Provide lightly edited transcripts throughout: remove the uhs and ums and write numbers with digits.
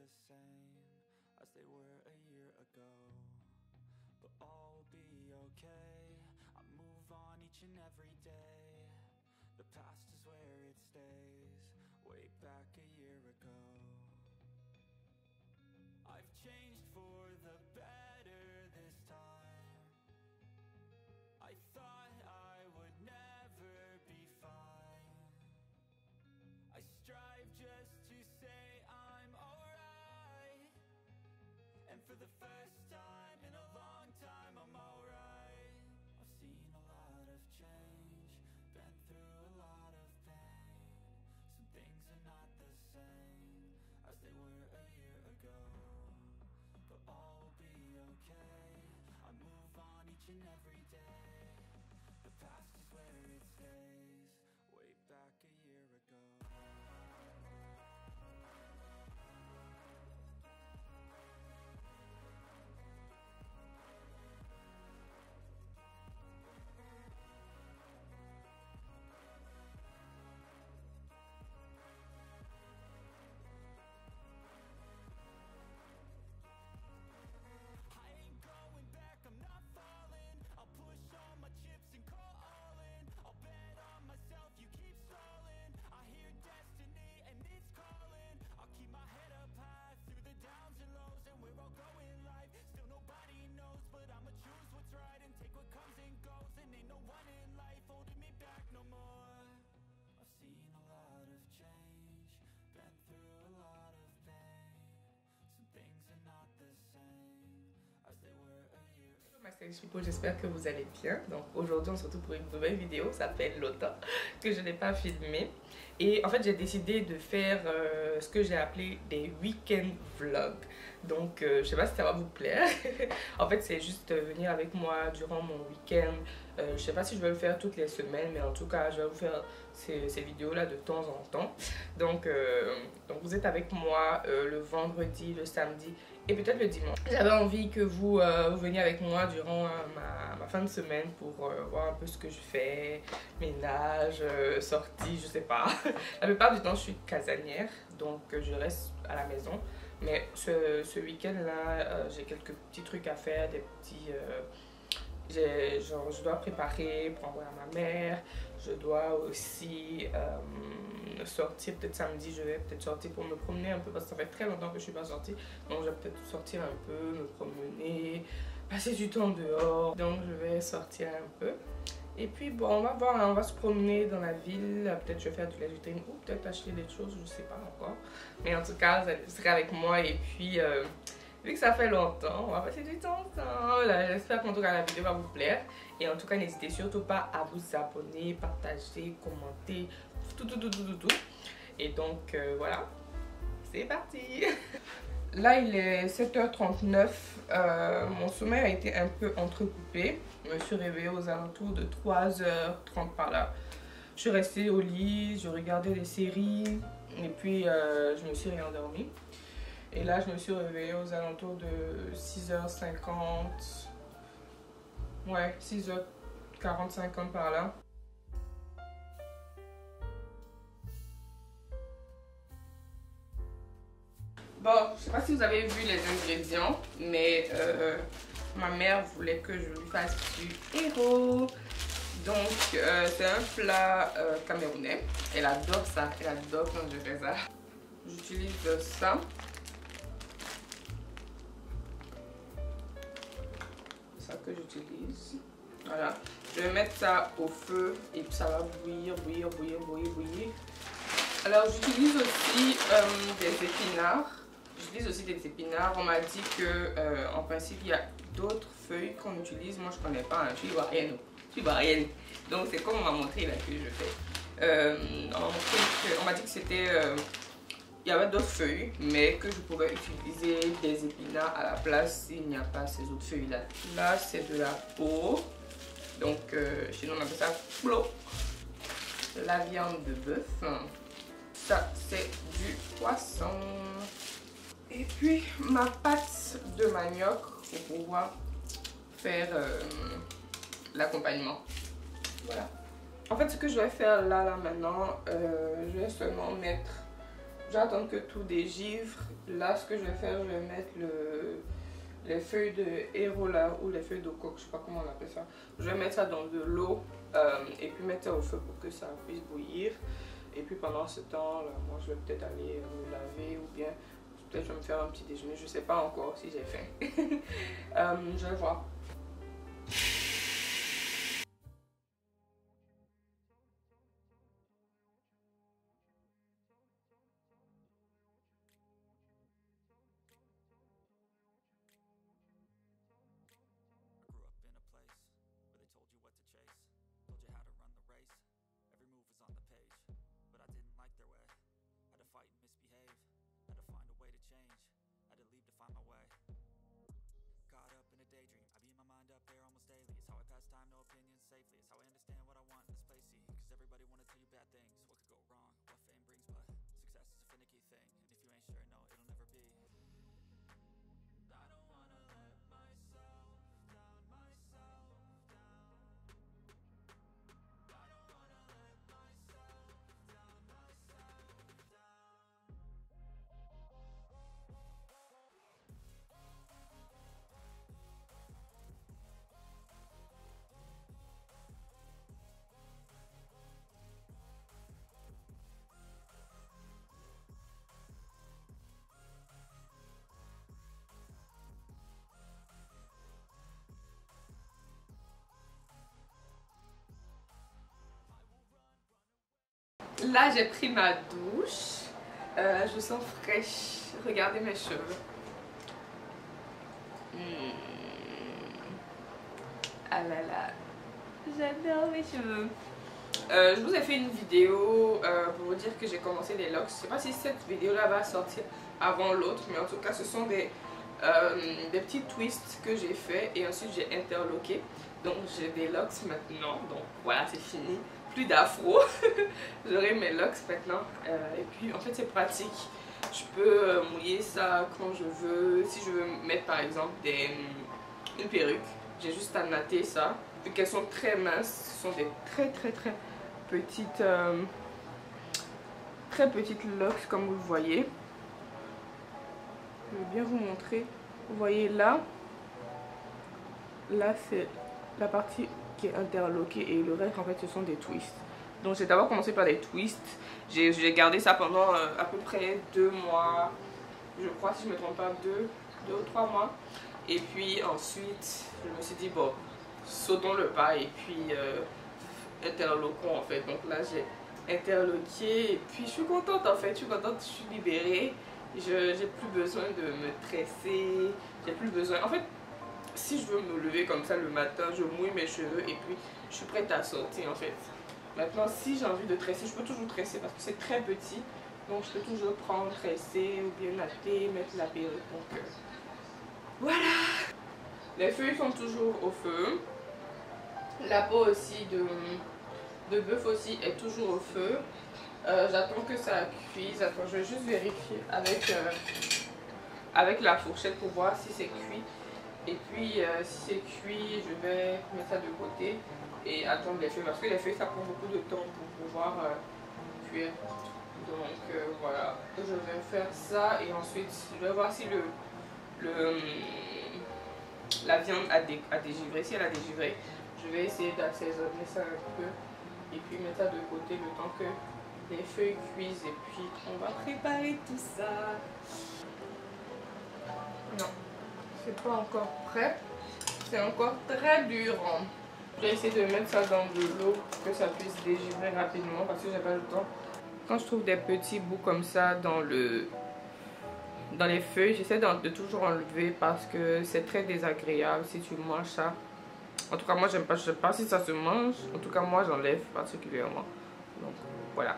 the same as they were a year ago. But all will be okay, I move on each and every day. The past is where it stays, way back a year ago. I've changed for the better this time. I thought I would never be fine. I strive just to say I'm alright, and for the first time in a long time I'm alright. I've seen a lot of change, been through a lot of pain. Some things are not the same as they were a year ago, but all will be okay. I move on each and every day. The past is where it stays, way back a year ago. I ain't going back, I'm not falling. I'll push all my chips and call all in. I'll bet on myself, you keep stalling. I hear destiny and it's calling. I'll keep my head up high through the downs and lows, and we're all going life. Still nobody knows, but I'ma choose what's right and take what comes and goes. And ain't no one in life holding me back no more. I've seen a lot of change, been through a lot of pain. Some things are not the same as they were a year ago. Bonjour ma Style People, j'espère que vous allez bien. Donc aujourd'hui on se retrouve pour une nouvelle vidéo, ça fait longtemps que je n'ai pas filmé. Et en fait j'ai décidé de faire ce que j'ai appelé des week-end vlogs. Donc je sais pas si ça va vous plaire. En fait c'est juste venir avec moi durant mon week-end. Je sais pas si je vais le faire toutes les semaines, mais en tout cas je vais vous faire ces vidéos là de temps en temps. Donc vous êtes avec moi le vendredi, le samedi et peut-être le dimanche. J'avais envie que vous veniez avec moi durant ma fin de semaine pour voir un peu ce que je fais, ménage, sorties, je sais pas. La plupart du temps je suis casanière, donc je reste à la maison. Mais ce week-end là, j'ai quelques petits trucs à faire, des petits... je dois préparer pour envoyer à ma mère. Je dois aussi sortir, peut-être samedi, je vais peut-être sortir pour me promener un peu parce que ça fait très longtemps que je suis pas sortie. Donc je vais peut-être sortir un peu, me promener, passer du temps dehors. Donc je vais sortir un peu. Et puis bon, on va voir, on va se promener dans la ville. Peut-être je vais faire du lèche-vitrine ou peut-être acheter des choses, je sais pas encore. Mais en tout cas, vous serez avec moi et puis... vu que ça fait longtemps, on va passer du temps ensemble. J'espère qu'en tout cas la vidéo va vous plaire. Et en tout cas, n'hésitez surtout pas à vous abonner, partager, commenter, tout. Et donc voilà, c'est parti. Là, il est 7h39. Mon sommeil a été un peu entrecoupé. Je me suis réveillée aux alentours de 3h30 par là. Je suis restée au lit, je regardais des séries et puis je me suis réendormie. Et là, je me suis réveillée aux alentours de 6h50. Ouais, 6h40-50 par là. Bon, je sais pas si vous avez vu les ingrédients, mais ma mère voulait que je lui fasse du héros. Donc, c'est un plat camerounais. Elle adore ça, elle adore quand je fais ça. J'utilise ça. Que j'utilise. Voilà, je vais mettre ça au feu et puis ça va bouillir. Alors j'utilise aussi des épinards. On m'a dit que en principe il y a d'autres feuilles qu'on utilise. Moi je connais pas, hein. Je suis ivoirienne. Donc c'est comme on m'a montré là que je fais. On m'a dit que c'était il y avait d'autres feuilles, mais que je pouvais utiliser des épinards à la place s'il n'y a pas ces autres feuilles là. Là, c'est de la peau. Donc, chez nous, on appelle ça plo. La viande de bœuf. Ça, c'est du poisson. Et puis, ma pâte de manioc pour pouvoir faire l'accompagnement. Voilà. En fait, ce que je vais faire là maintenant, je vais seulement mettre Je vais attendre que tout dégivre. Là, ce que je vais faire, je vais mettre les feuilles de héros là, ou les feuilles de coque, je sais pas comment on appelle ça. Je vais mettre ça dans de l'eau et puis mettre ça au feu pour que ça puisse bouillir. Et puis pendant ce temps, là, moi je vais peut-être aller me laver ou bien peut-être je vais me faire un petit déjeuner. Je sais pas encore si j'ai faim. Je vais voir. Là, j'ai pris ma douche. Je me sens fraîche. Regardez mes cheveux. Ah là là. J'adore mes cheveux. Je vous ai fait une vidéo pour vous dire que j'ai commencé les locks. Je sais pas si cette vidéo là va sortir avant l'autre, mais en tout cas ce sont des petits twists que j'ai fait et ensuite j'ai interloqué. Donc j'ai des locks maintenant, donc voilà, c'est fini. Plus d'afro. J'aurai mes locks maintenant et puis en fait c'est pratique. Je peux mouiller ça quand je veux. Si je veux mettre par exemple une perruque, j'ai juste à natter ça. Vu qu'elles sont très minces, ce sont des très petites locks comme vous le voyez. Je vais bien vous montrer. Vous voyez là c'est la partie qui est interloquée et le reste en fait ce sont des twists. Donc j'ai d'abord commencé par des twists. J'ai gardé ça pendant à peu près 2 mois, je crois, si je ne me trompe pas, 2 ou 3 mois. Et puis ensuite je me suis dit bon, sautons le pas et puis interloquons en fait. Donc là j'ai interloqué et puis je suis contente en fait, je suis libérée. J'ai plus besoin de me tresser, j'ai plus besoin, en fait si je veux me lever comme ça le matin, je mouille mes cheveux et puis je suis prête à sortir en fait. Maintenant si j'ai envie de tresser, je peux toujours tresser parce que c'est très petit, donc je peux toujours prendre, tresser ou bien natter, mettre la perruque. Donc voilà. Les feuilles sont toujours au feu. La peau aussi de bœuf aussi est toujours au feu. J'attends que ça cuise. Attends, je vais juste vérifier avec la fourchette pour voir si c'est cuit. Et puis si c'est cuit, je vais mettre ça de côté et attendre les feuilles parce que les feuilles ça prend beaucoup de temps pour pouvoir cuire. Donc voilà, je vais faire ça et ensuite je vais voir si la viande a dégivré. Si elle a dégivré, je vais essayer d'assaisonner ça un peu et puis mettre ça de côté le temps que les feuilles cuisent et puis on va préparer tout ça. Non, c'est pas encore prêt, c'est encore très dur. Je vais essayer de mettre ça dans de l'eau pour que ça puisse dégivrer rapidement parce que j'ai pas le temps. Quand je trouve des petits bouts comme ça dans les feuilles, j'essaie de toujours enlever parce que c'est très désagréable si tu manges ça. En tout cas moi j'aime pas, je sais pas si ça se mange, en tout cas moi j'enlève particulièrement. Donc voilà.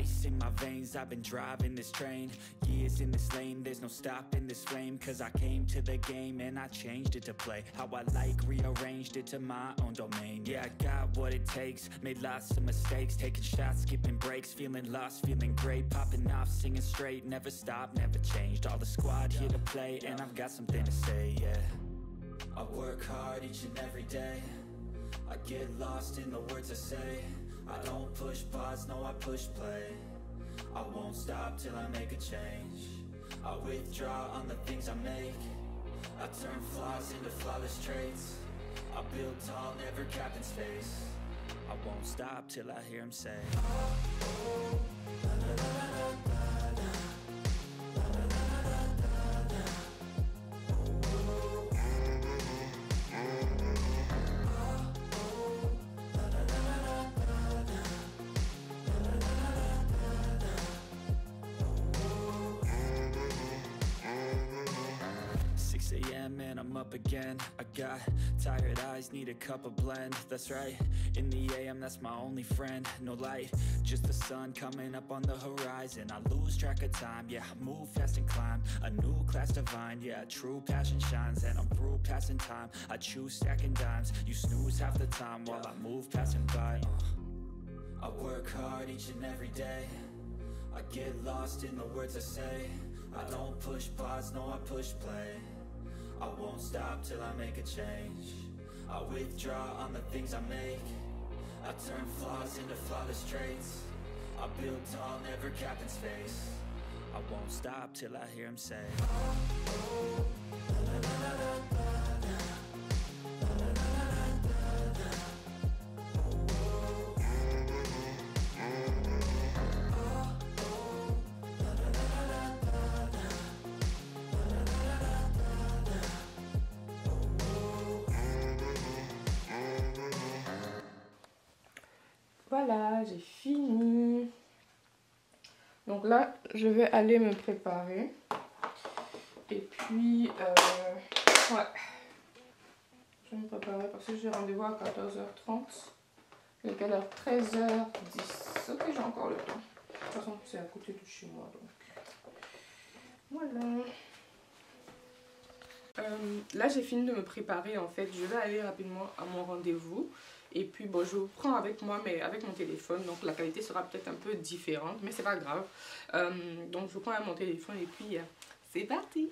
Ice in my veins, I've been driving this train. Years in this lane, there's no stopping this flame. Cause I came to the game and I changed it to play how I like, rearranged it to my own domain. Yeah, I got what it takes, made lots of mistakes, taking shots, skipping breaks, feeling lost, feeling great, popping off, singing straight, never stopped, never changed. All the squad here to play, and I've got something to say, yeah. I work hard each and every day, I get lost in the words I say. I don't push pause, no I push play. I won't stop till I make a change. I withdraw on the things I make. I turn flaws into flawless traits. I build tall, never capped in space. I won't stop till I hear him say, oh, la, la, la, la, la, la. And I'm up again. I got tired eyes, need a cup of blend. That's right, in the AM, that's my only friend. No light, just the sun coming up on the horizon. I lose track of time, yeah, I move fast and climb a new class divine, yeah, true passion shines. And I'm through passing time, I choose stacking dimes. You snooze half the time while I move passing by. I work hard each and every day, I get lost in the words I say. I don't push pause, no I push play. I won't stop till I make a change. I withdraw on the things I make. I turn flaws into flawless traits. I build tall, never capped in space. I won't stop till I hear him say, oh, la, la, la, la, la, la. Voilà, j'ai fini. Donc là, je vais aller me préparer. Et puis, ouais. Je vais me préparer parce que j'ai rendez-vous à 14h30. Il est quelle heure? 13h10. Ok, j'ai encore le temps. De toute façon, c'est à côté de chez moi. Donc, voilà. Là, j'ai fini de me préparer. En fait, je vais aller rapidement à mon rendez-vous. Et puis bon, je vous prends avec moi, mais avec mon téléphone, donc la qualité sera peut-être un peu différente, mais c'est pas grave. Donc je prends mon téléphone et puis c'est parti.